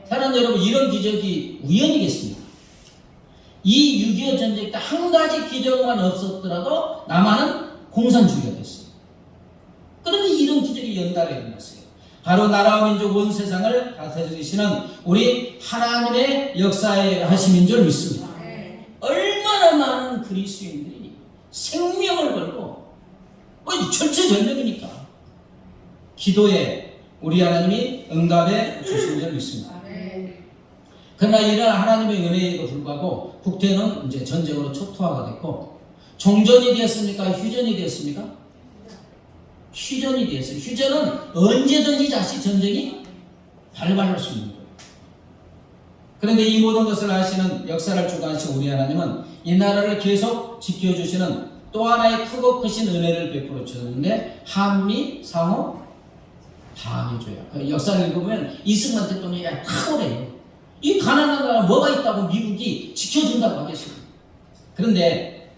[SPEAKER 1] 사랑하는 여러분, 이런 기적이 우연이겠습니까? 이 6.25 전쟁 때 한 가지 기적만 없었더라도 남한은 공산주의가 됐어요. 그러면 이런 기적이 연달아 일어났어요. 바로 나라와 민족 온 세상을 다스리시는 우리 하나님의 역사의 하심인 줄 믿습니다. 얼마나 많은 그리스도인들이 생명을 걸고 절체절명이니까 기도에 우리 하나님이 응답해 주신 줄 믿습니다. 그러나 이런 하나님의 은혜에도 불구하고 북태는 이제 전쟁으로 초토화가 됐고, 종전이 되었습니까? 휴전이 되었습니까? 휴전이 되었어요. 휴전은 언제든지 다시 전쟁이 발발할 수 있는 거예요. 그런데 이 모든 것을 하시는, 역사를 주관하신 우리 하나님은 이 나라를 계속 지켜주시는 또 하나의 크고 크신 은혜를 베풀어 주셨는데, 한미 상호 방위 조약. 그 역사를 읽어보면 이승만 대통령이 탁월해요. 이 가난한 나라 뭐가 있다고 미국이 지켜준다고 하겠습니까? 그런데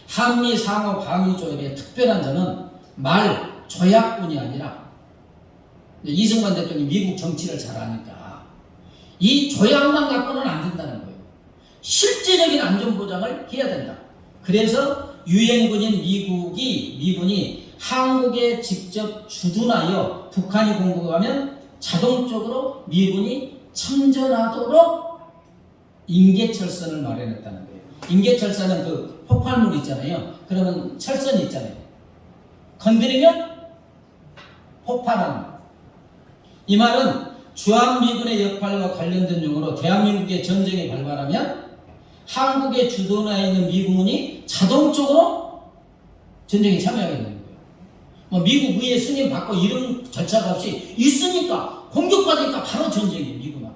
[SPEAKER 1] 한미 상호 방위 조약의 특별한 점은 말 조약뿐이 아니라, 이승만 대통령이 미국 정치를 잘 아니까 이 조약만 갖고는 안 된다는 거예요. 실제적인 안전보장을 해야 된다. 그래서 유엔군인 미군이 한국에 직접 주둔하여 북한이 공격하면 자동적으로 미군이 참전하도록 인계철선을 마련했다는 거예요. 인계철선은 그 폭발물 있잖아요. 그러면 철선 있잖아요. 건드리면 폭발하는. 이 말은 주한미군의 역할과 관련된 용어로 대한민국의 전쟁이 발발하면 한국에 주둔하여 있는 미군이 자동적으로 전쟁에 참여하게 되는 거예요. 뭐 미국 의회 승인 받고 이런 절차가 없이 있으니까, 공격받으니까 바로 전쟁이에요. 미군하고.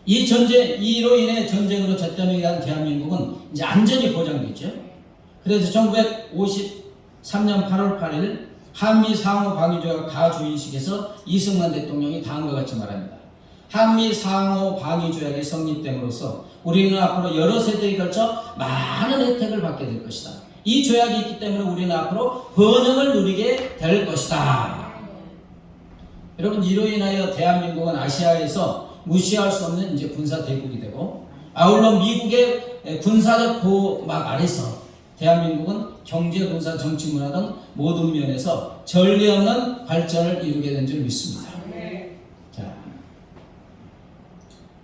[SPEAKER 1] 이 전쟁, 이로 인해 전쟁으로 졌다는 대한민국은 이제 안전이 보장됐죠. 그래서 1953년 8월 8일 한미 상호 방위 조약 가주인식에서 이승만 대통령이 다음과 같이 말합니다. 한미 상호 방위 조약이 성립됨으로써 우리는 앞으로 여러 세대에 걸쳐 많은 혜택을 받게 될 것이다. 이 조약이 있기 때문에 우리는 앞으로 번영을 누리게 될 것이다. 여러분, 이로 인하여 대한민국은 아시아에서 무시할 수 없는 이제 군사 대국이 되고, 아울러 미국의 군사적 보호막 아래서 대한민국은 경제, 군사, 정치, 문화 등 모든 면에서 전례 없는 발전을 이루게 된 줄 믿습니다. 자,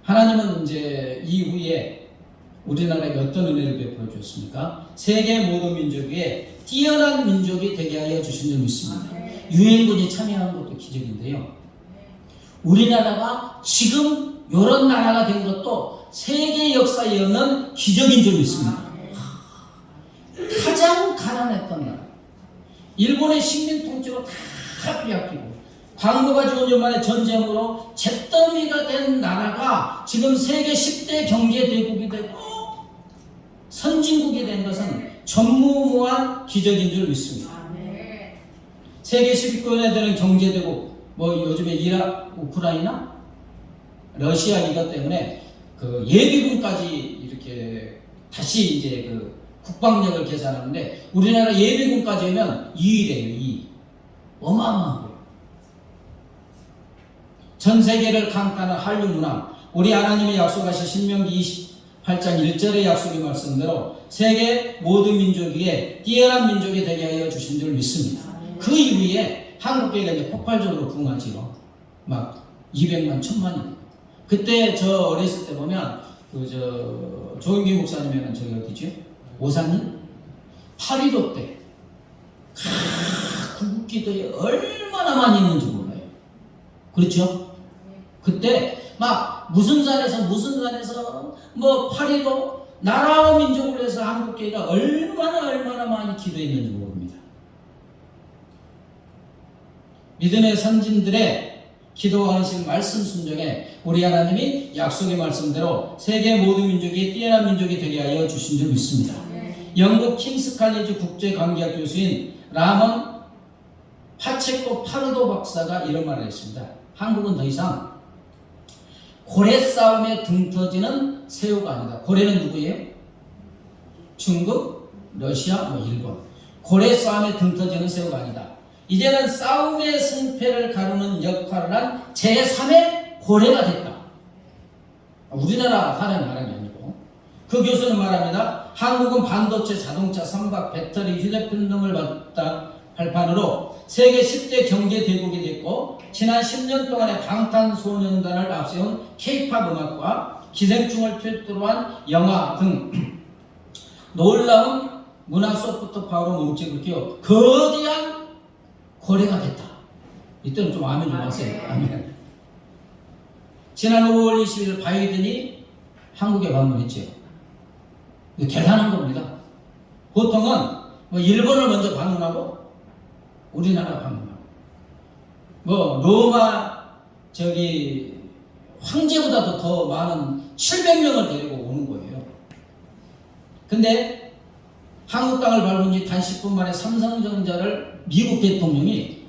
[SPEAKER 1] 하나님은 이제 이후에 우리나라에게 어떤 은혜를 베풀어 주셨습니까? 세계 모든 민족 위에 뛰어난 민족이 되게 하여 주신 줄 믿습니다. 유엔군이 참여한 것도 기적인데요. 우리나라가 지금 이런 나라가 된 것도 세계 역사에 없는 기적인 줄 믿습니다. 가장 가난했던 나라, 일본의 식민 통치로 다 빼앗기고 광고가 좋은 연만의 전쟁으로 잿더미가 된 나라가 지금 세계 10대 경제 대국이 되고 선진국이 된 것은 전무후무한 기적인 줄 믿습니다. 세계 10위권에 드는 경제 대국, 뭐 요즘에 이라크, 우크라이나, 러시아 이것 때문에 그 예비군까지 이렇게 다시 이제 그 국방력을 계산하는데, 우리나라 예비군까지 하면 2위래요. 2위. 어마어마한 거예요. 전 세계를 강타하는 한류 문화, 우리 하나님의 약속하신 신명기 28장 1절의 약속의 말씀대로 세계 모든 민족 위에 뛰어난 민족이 되게 하여 주신 줄 믿습니다. 그 이후에 한국교회가 이제 폭발적으로 부흥하지요. 막 200만, 1000만이. 그때 저 어렸을 때 보면 조인기 목사님이면 저기 어디죠? 오산님? 8.15 때 구국기도에 얼마나 많이 있는지 몰라요. 그렇죠? 그때 막 무슨 산에서 뭐 8.15 나라와 민족을 위해서 한국교회가 얼마나 많이 기도했는지 모릅니다. 믿음의 선진들의 기도와 헌신, 말씀 순종에 우리 하나님이 약속의 말씀대로 세계 모든 민족이 뛰어난 민족이 되게 하여 주신 줄 믿습니다. 영국 킹스 칼리지 국제관계학 교수인 라먼 파체코 파르도 박사가 이런 말을 했습니다. 한국은 더 이상 고래 싸움에 등 터지는 새우가 아니다. 고래는 누구예요? 중국, 러시아, 일본. 고래 싸움에 등 터지는 새우가 아니다. 이제는 싸움의 승패를 가르는 역할을 한 제3의 고래가 됐다. 우리나라 사람이 말한 게 아니고. 그 교수는 말합니다. 한국은 반도체, 자동차, 선박, 배터리, 휴대폰 등을 발판으로 세계 10대 경제 대국이 됐고, 지난 10년 동안의 방탄소년단을 앞세운 K-팝 음악과 기생충을 필두로 한 영화 등 놀라운 문화 소프트 파워로 몸집을 키워 거대한 고래가 됐다. 이때는 좀 아멘 좀 하세요. 아멘. 지난 5월 20일 바이든이 한국에 방문했죠. 대단한 겁니다. 보통은 뭐 일본을 먼저 방문하고 우리나라 방문하고 뭐 로마 황제보다도 더 많은 700명을 데리고 오는 거예요. 근데 한국 땅을 밟은 지 단 10분 만에 삼성전자를 미국 대통령이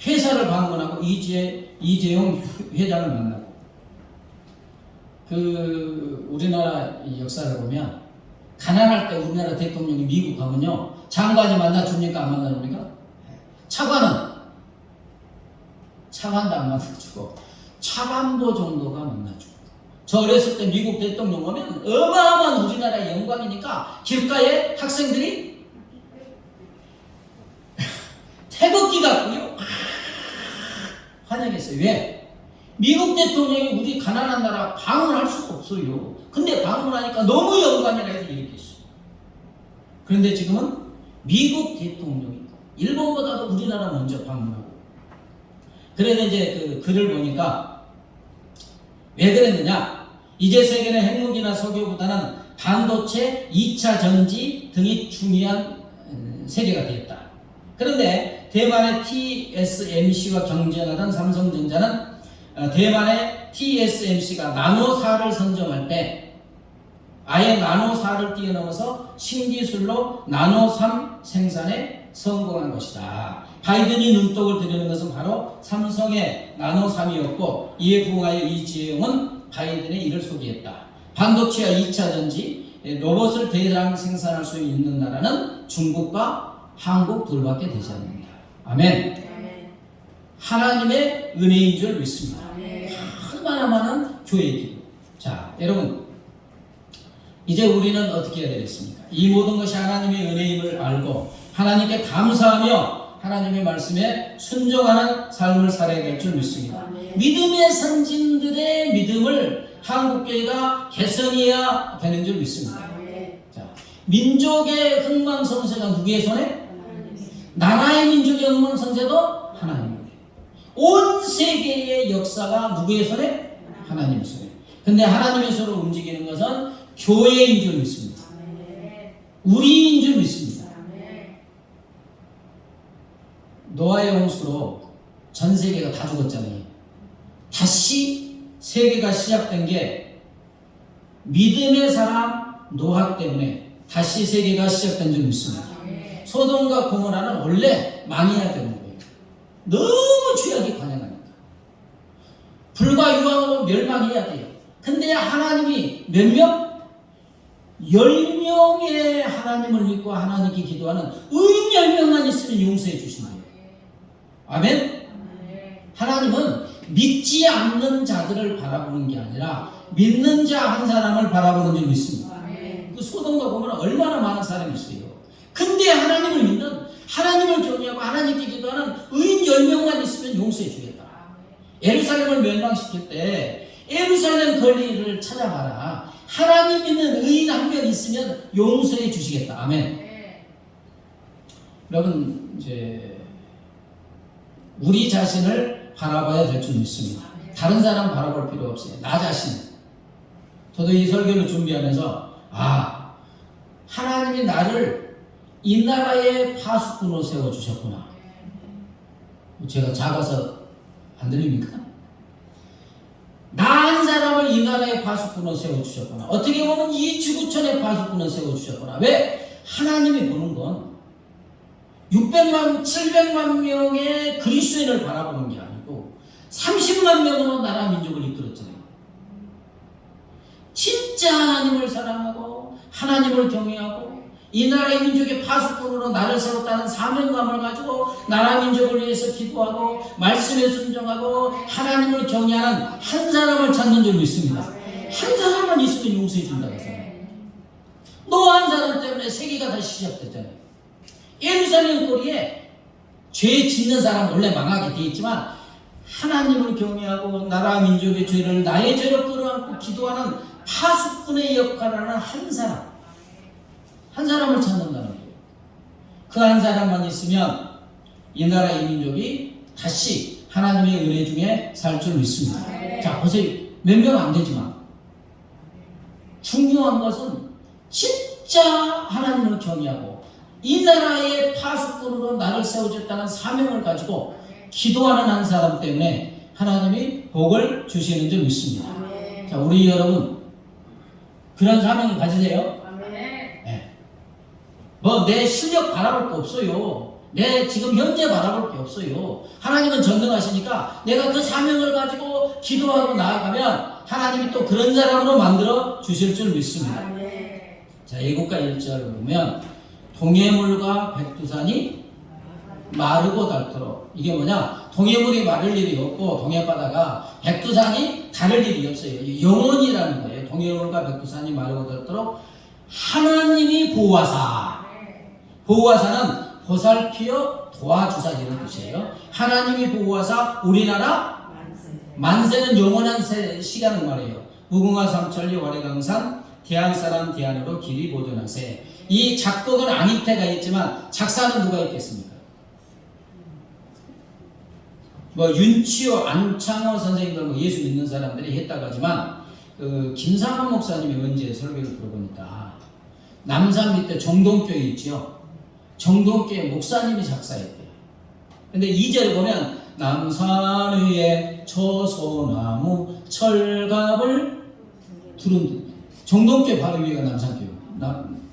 [SPEAKER 1] 회사를 방문하고 이재용 회장을 만나고 우리나라 역사를 보면 가난할 때 우리나라 대통령이 미국 가면요 장관이 만나줍니까 안 만나줍니까? 차관도 안 만나주고 차관보 정도가 만나주고 저 어렸을 때 미국 대통령 오면 어마어마한 우리나라의 영광이니까 길가에 학생들이 태극기 갖고요 환영했어요. 왜? 미국 대통령이 우리 가난한 나라 방문할 수가 없어요. 근데 방문하니까 너무 영광이라 해서 이렇게 했어요. 그런데 지금은 미국 대통령이 일본보다도 우리나라 먼저 방문하고 그래서 이제 글을 보니까 왜 그랬느냐? 이제 세계는 핵무기나 석유보다는 반도체, 2차 전지 등이 중요한 세계가 되었다. 그런데 대만의 TSMC와 경쟁하던 삼성전자는 대만의 TSMC가 나노4를 선정할 때 아예 나노4를 뛰어넘어서 신기술로 나노3 생산에 성공한 것이다. 바이든이 눈독을 들이는 것은 바로 삼성의 나노3이었고 이에 부응하여 이재용은 바이든의 이를 소개했다. 반도체와 2차 전지, 로봇을 대량 생산할 수 있는 나라는 중국과 한국 둘밖에 되지 않는다. 아멘. 하나님의 은혜인 줄 믿습니다. 얼마나 많은 교회의 기도. 자, 여러분 이제 우리는 어떻게 해야 되겠습니까? 이 모든 것이 하나님의 은혜임을 알고 하나님께 감사하며 하나님의 말씀에 순종하는 삶을 살아야 될 줄 믿습니다. 믿음의 선진들의 믿음을 한국교회가 개선해야 되는 줄 믿습니다. 자, 민족의 흥망성쇠가 누구의 손에? 나라의 민족의 흥망성쇠도 하나님의 온 세계의 역사가 누구의 손에? 하나님의 손에. 근데 하나님의 손으로 움직이는 것은 교회인 줄 믿습니다. 우리인 줄 믿습니다. 노아의 홍수로 전 세계가 다 죽었잖아요. 다시 세계가 시작된 게 믿음의 사람 노아 때문에 다시 세계가 시작된 줄 믿습니다. 소돔과 고모라는 원래 망해야 되는 거예요. 너무 죄악이 관영하니까. 불과 유황으로 멸망해야 돼요. 근데 하나님이 몇 명? 10명의 하나님을 믿고 하나님께 기도하는 의인 10명만 있으면 용서해 주신대요. 아멘? 하나님은 믿지 않는 자들을 바라보는 게 아니라 믿는 자 한 사람을 바라보는 줄 믿습니다. 그 소돔과 고모라 얼마나 많은 사람이 있어요. 근데 하나님을 믿는, 하나님을 경외하고 하나님께 기도하는 의인 10명만 있으면 용서해 주겠다. 예루살렘을 멸망시킬 때 예루살렘 거리를 찾아봐라. 하나님 믿는 의인 한 명 있으면 용서해 주시겠다. 아멘. 여러분 이제 우리 자신을 바라봐야 될 줄 믿습니다. 다른 사람 바라볼 필요 없어요. 나 자신. 저도 이 설교를 준비하면서 하나님이 나를 이 나라의 파수꾼으로 세워주셨구나. 제가 작아서 안 들립니까? 나 한 사람을 이 나라의 파수꾼으로 세워주셨구나. 어떻게 보면 이 지구촌의 파수꾼으로 세워주셨구나. 왜? 하나님이 보는 건 600만, 700만 명의 그리스도인을 바라보는 게 아니고 30만 명으로 나라 민족을 이끌었잖아요. 진짜 하나님을 사랑하고 하나님을 경외하고 이 나라의 민족의 파수꾼으로 나를 세웠다는 사명감을 가지고 나라 민족을 위해서 기도하고 말씀에 순종하고 하나님을 경외하는 한 사람을 찾는 줄 믿습니다. 한 사람만 있으면 용서해 준다고 했잖아요. 너 한 사람 때문에 세계가 다시 시작됐잖아요. 예루살렘 거리에 죄 짓는 사람 원래 망하게 돼 있지만 하나님을 경외하고 나라 민족의 죄를 나의 죄로 끌어안고 기도하는 파수꾼의 역할을 하는 한 사람을 찾는다는 거예요. 그 한 사람만 있으면 이 나라 이 민족이 다시 하나님의 은혜 중에 살 줄 믿습니다. 자, 보세요. 몇 명 안 되지만 중요한 것은 진짜 하나님을 경외하고 이 나라의 파수꾼으로 나를 세워줬다는 사명을 가지고 기도하는 한 사람 때문에 하나님이 복을 주시는 줄 믿습니다. 자, 우리 여러분 그런 사명을 가지세요. 네. 뭐 내 실력 바라볼 거 없어요. 내 지금 현재 바라볼 게 없어요. 하나님은 전능하시니까 내가 그 사명을 가지고 기도하고 나아가면 하나님이 또 그런 사람으로 만들어 주실 줄 믿습니다. 자, 애국가 1절을 보면 동해물과 백두산이 마르고 닳도록. 이게 뭐냐? 동해물이 마를 일이 없고 동해바다가 백두산이 다를 일이 없어요. 영원이라는 거예요. 동해물과 백두산이 마르고 닳도록 하나님이 보호하사. 보호하사는 보살피어 도와주사 이런 뜻이에요. 하나님이 보호하사 우리나라 만세는 영원한 시간을 말해요. 무궁화 삼천리 와래강산 대한사람 대안으로 길이 보존하세. 이 작곡은 안희태가 있지만 작사는 누가 있겠습니까? 뭐 윤치호, 안창호 선생님들 뭐 예수 믿는 사람들이 했다고 하지만 그 김상환 목사님이 언제 설교를 들어보니까 남산 밑에 정동교회 있죠. 정동교회 목사님이 작사했대요. 근데 2절을 보면 남산 위에 저소나무 철갑을 두른 정동교회 바로 위가 남산교회.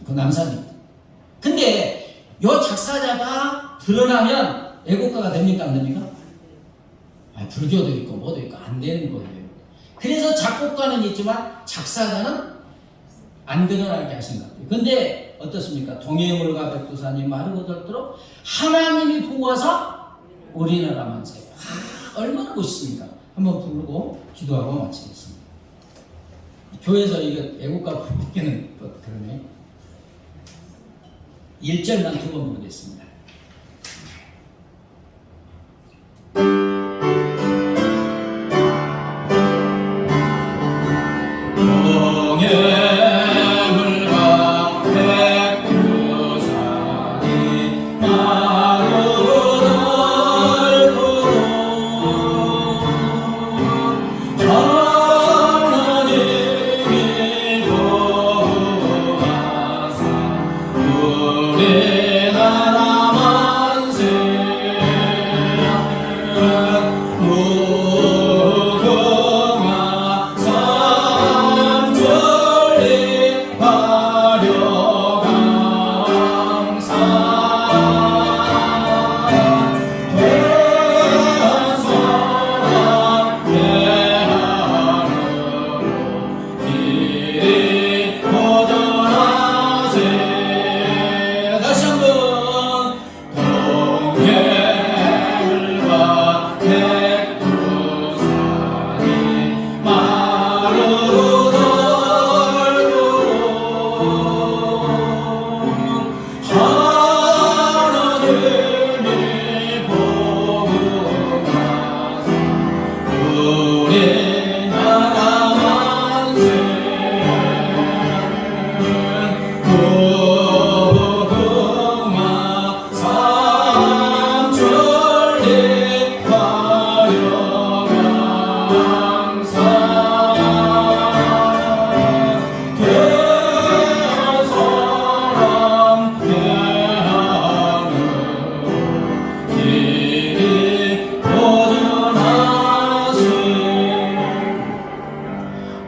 [SPEAKER 1] 그 남산입니다. 근데 요 작사자가 드러나면 애국가가 됩니까? 안 됩니까? 불교도 있고 뭐도 있고 안 되는 거예요. 그래서 작곡가는 있지만 작사가는 안 드러나게 하신 것 같아요. 근데 어떻습니까? 동해물과 백두산이 마르고 닳도록 하나님이 보호하사 우리나라 만세. 얼마나 멋있습니까? 한번 부르고 기도하고 마치겠습니다. 교회에서 이거 애국가 부르기는 그러네. 1절만 2번 부르겠습니다.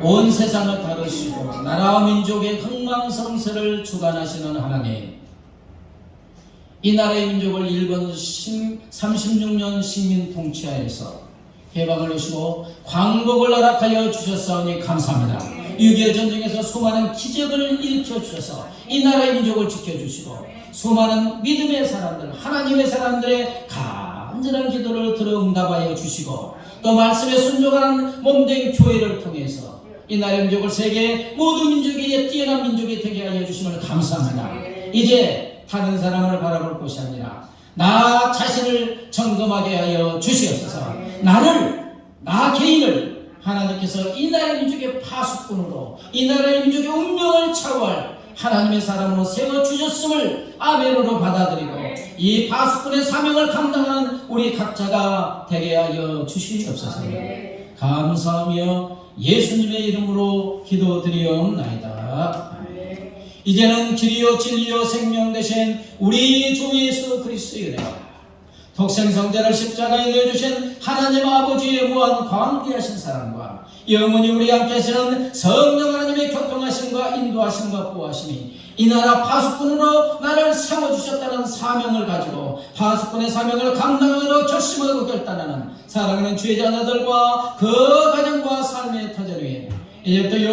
[SPEAKER 1] 온 세상을 다루시고 나라와 민족의 흥망성쇠를 주관하시는 하나님, 이 나라의 민족을 일본 36년 식민 통치하에서 해방을 주시고 광복을 허락하여 주셨사오니 감사합니다. 6.25 전쟁에서 수많은 기적을 일으켜 주셔서 이 나라의 민족을 지켜주시고 수많은 믿음의 사람들, 하나님의 사람들의 간절한 기도를 들어 응답하여 주시고 또 말씀에 순종하는 몸된 교회를 통해서 이 나라의 민족을 세계 모든 민족의 뛰어난 민족이 되게 하여 주심을 감사합니다. 이제 다른 사람을 바라볼 것이 아니라 나 자신을 점검하게 하여 주시옵소서. 나 개인을 하나님께서 이 나라의 민족의 파수꾼으로 이 나라의 민족의 운명을 차오할 하나님의 사람으로 세워주셨음을 아멘으로 받아들이고 이 파수꾼의 사명을 감당하는 우리 각자가 되게 하여 주시옵소서. 감사하며 예수님의 이름으로 기도드리옵나이다. 이제는 길이요 진리요 생명 되신 우리 주 예수 그리스도의 은혜와 독생성자를 십자가에 내어주신 하나님 아버지의 무한 광대하신 사랑과 영원히 우리 함께 하시는 성령 하나님의 교통하심과 인도하심과 보호하심이 이 나라 파수꾼으로 나를 세워주셨다는 사명을 가지고 파수꾼의 사명을 감당하러 결심하고 결단하는 사랑하는 주의 자녀들과 그 가정과 삶의 터전 위에 이제부터